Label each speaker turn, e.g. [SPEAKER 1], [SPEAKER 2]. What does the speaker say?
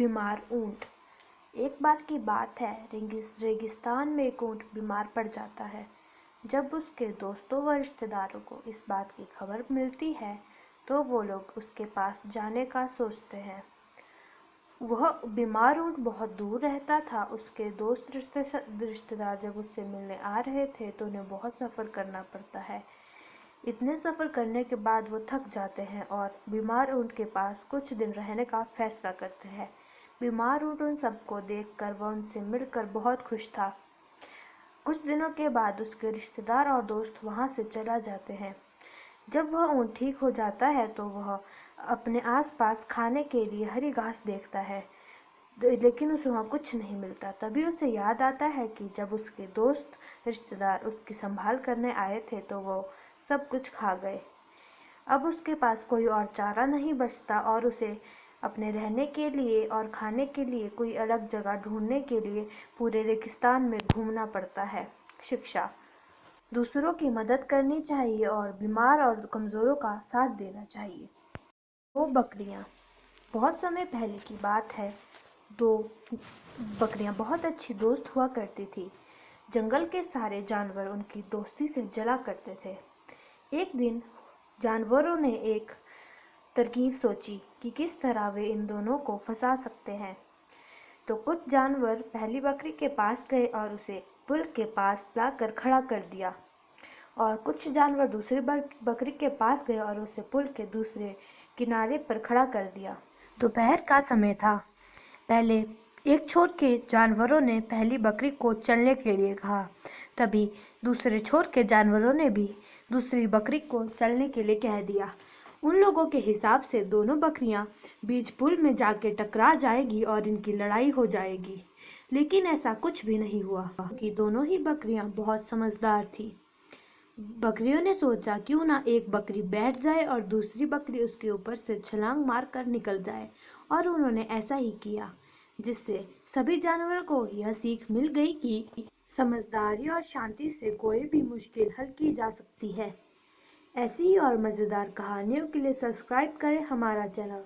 [SPEAKER 1] बीमार ऊंट। एक बार की बात है, रेगिस्तान में एक ऊंट बीमार पड़ जाता है। जब उसके दोस्तों व रिश्तेदारों को इस बात की खबर मिलती है तो वो लोग उसके पास जाने का सोचते हैं। वह बीमार ऊंट बहुत दूर रहता था। उसके दोस्त रिश्तेदार जब उससे मिलने आ रहे थे तो उन्हें बहुत सफ़र करना पड़ता है। इतने सफ़र करने के बाद वो थक जाते हैं और बीमार ऊंट के पास कुछ दिन रहने का फैसला करते हैं। बीमार ऊंट उन सबको देखकर वह उनसे मिलकर बहुत खुश था। कुछ दिनों के बाद उसके रिश्तेदार और दोस्त वहाँ से चला जाते हैं। जब वह ऊंट ठीक हो जाता है तो वह अपने आसपास खाने के लिए हरी घास देखता है, लेकिन उसे वहाँ कुछ नहीं मिलता। तभी उसे याद आता है कि जब उसके दोस्त रिश्तेदार उसकी संभाल करने आए थे तो वो सब कुछ खा गए। अब उसके पास कोई और चारा नहीं बचता और उसे अपने रहने के लिए और खाने के लिए कोई अलग जगह ढूंढने के लिए पूरे रेगिस्तान में घूमना पड़ता है। शिक्षा: दूसरों की मदद करनी चाहिए और बीमार और कमज़ोरों का साथ देना चाहिए। दो बकरियां। बहुत समय पहले की बात है। दो बकरियां बहुत अच्छी दोस्त हुआ करती थी। जंगल के सारे जानवर उनकी दोस्ती से जला करते थे। एक दिन जानवरों ने एक तरकीब सोची कि किस तरह वे इन दोनों को फंसा सकते हैं। तो कुछ जानवर पहली बकरी के पास गए और उसे पुल के पास लाकर खड़ा कर दिया, और कुछ जानवर दूसरी बकरी के पास गए और उसे पुल के दूसरे किनारे पर खड़ा कर दिया। दोपहर का समय था। पहले एक छोर के जानवरों ने पहली बकरी को चलने के लिए कहा। तभी दूसरे छोर के जानवरों ने भी दूसरी बकरी को चलने के लिए कह दिया। उन लोगों के हिसाब से दोनों बकरियां बीच पुल में जाके टकरा जाएगी और इनकी लड़ाई हो जाएगी। लेकिन ऐसा कुछ भी नहीं हुआ, क्योंकि दोनों ही बकरियां बहुत समझदार थी। बकरियों ने सोचा क्यों ना एक बकरी बैठ जाए और दूसरी बकरी उसके ऊपर से छलांग मारकर निकल जाए, और उन्होंने ऐसा ही किया, जिससे सभी जानवरों को यह सीख मिल गई कि समझदारी और शांति से कोई भी मुश्किल हल की जा सकती है। ऐसी ही और मज़ेदार कहानियों के लिए सब्सक्राइब करें हमारा चैनल।